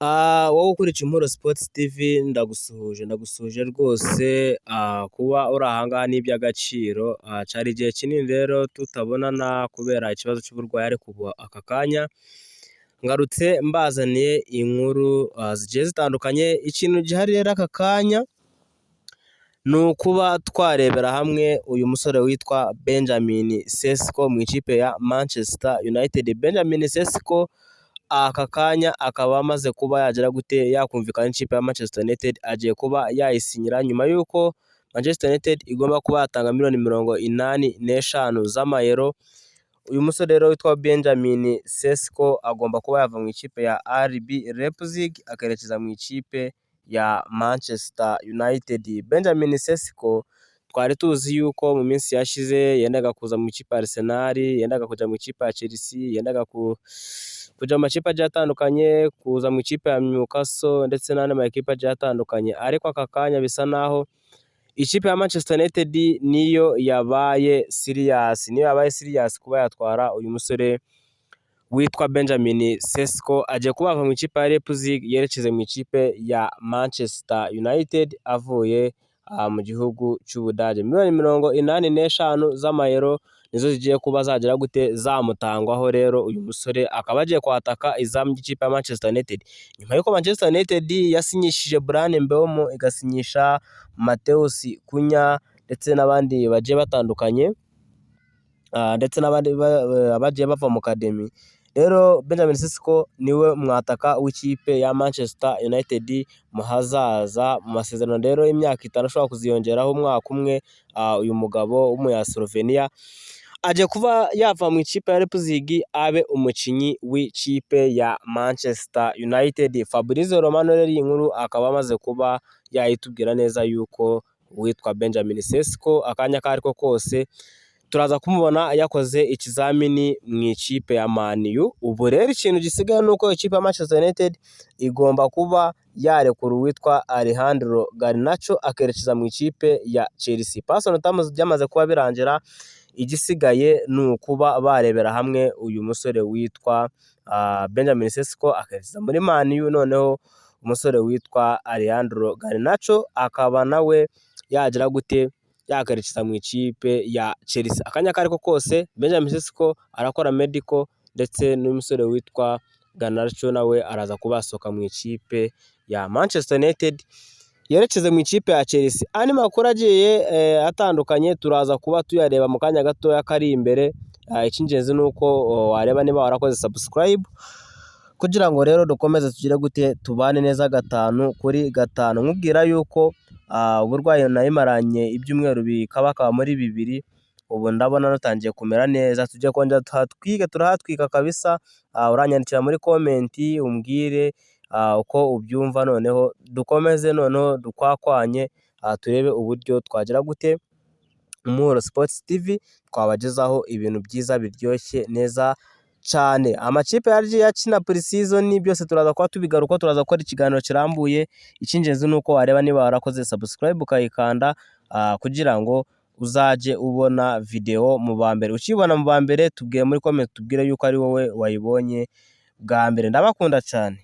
Wowe ukurikiye Impuro Sports TV ndagusuhuje rwose, kuba uri aha ngaha ni iby'agaciro, cyari igihe kinini rero tutabonana kubera ikibazo cy'uburwayi ariko ubu aka kanya ngarutse mbazaniye inkuru zigiye zitandukanye. Ikintu gihari rero aka kanya ni ukuba twarebera hamwe uyu musore witwa Benjamin Sesko mu ikipe ya Manchester United. Benjamin Sesko aka kanya akaba amaze kuba yakumvikana n'ikipe ya Manchester United, agiye kuba yayisinyira nyuma y'uko Manchester United igomba kuba yatanga miliyoni 85 z'amayero. Uyu musore rero witwa Benjamin Sesko agomba kuba yava mu ikipe ya RB Leipzig akerekeza mu ikipe ya Manchester United. Benjamin Sesko twari tuzi yuko mu minsi yashize yendaga kuza mu ikipe ya Arsenal, yendaga kujya mu ikipe ya Chelsea, yendaga kujya mu makipe agiye atandukanye, kuza mu ikipe ya Newcastle ndetse n'andi makipe agiye atandukanye, ariko aka kanya bisa naho ikipe ya Manchester United niyo yabaye serious kuba yatwara uyu musore witwa Benjamin Sesko. Agiye kubava mu ikipe ya Leipzig yerekeze mu ikipe ya Manchester United avuye mu gihugu cy'Ubudage. Miliyoni 85 z'amayero nizo zigiye kuba zamutangwaho. Rero uyu musore akaba agiye kwataka izamu ry'ikipe ya Manchester United nyuma y'uko Manchester United yasinyishije Bryan Mbeumo, igasinyisha Matheus Cunha ndetse n'abandi bagiye batandukanye, ndetse n'abandi bagiye bava mu academy. Rero Benjamin Sesko niwe mwataka w'ikipe ya Manchester United mu hazaza. Mu masezerano rero y'imyaka 5 ashobora kuziyongeraho umwaka umwe, uyu mugabo w'umunya Slovenia agiye kuba yava mu ikipe ya Leipzig abe umukinnyi w'ikipe ya Manchester United. Fabrizio Romano rero iyi nkuru akaba amaze kuba yayitubwira neza yuko witwa Benjamin Sesko akanya kariko kose turaza kumubona yakoze ikizamini mu ikipe ya Man U. Ubu rero ikintu gisigaye nuko ikipe ya Manchester United igomba kuba yarekura uwitwa Alejandro Garnacho akerekeza mu ikipe ya Chelsea. Personal terms byamaze kuba birangira, igisigaye ni ukuba barebera hamwe uyu musore witwa Benjamin Sesko akerekeza muri Man U, noneho umusore witwa Alejandro Garnacho akaba nawe yakerekeza mu ikipe ya Chelsea. Akanya kariko kose Benjamin Sesko arakora medical, ndetse n'umusore witwa Garnacho nawe araza kubasoka mu ikipe ya Manchester United yerekeze mu ikipe ya Chelsea. Andi makuru agiye atandukanye turaza kuba tuyareba mu kanya gatoya kari imbere. Icy'ingenzi nuko wareba niba warakoze subscribe kugira ngo rero dukomeze tugire tubane neza 5 kuri 5. Nkubwira yuko uburwayi nayimaranye ibyumweru bikaba muri 2, ubu ndabona natangiye kumera neza. Tujye kongera turahatwika kabisa. Uranyandikira muri comment umbwire uko ubyumva, noneho dukomeze noneho dukwakwanye, turebe uburyo twagira Impuro Sports TV twabagezaho ibintu byiza biryoshye neza cyane. Amakipe yagiye akina pre-season byose turaza kuba tubigaruka, turaza gukora ikiganiro kirambuye. Icy'ingenzi nuko wareba niba warakoze subscribe ukayikanda, kugira ngo uzaje ubona video mu bambere. Ukibona mu bambere tubwiye muri comment, tubwire yuko ari wowe wayibonye bwa mbere. Ndabakunda cyane.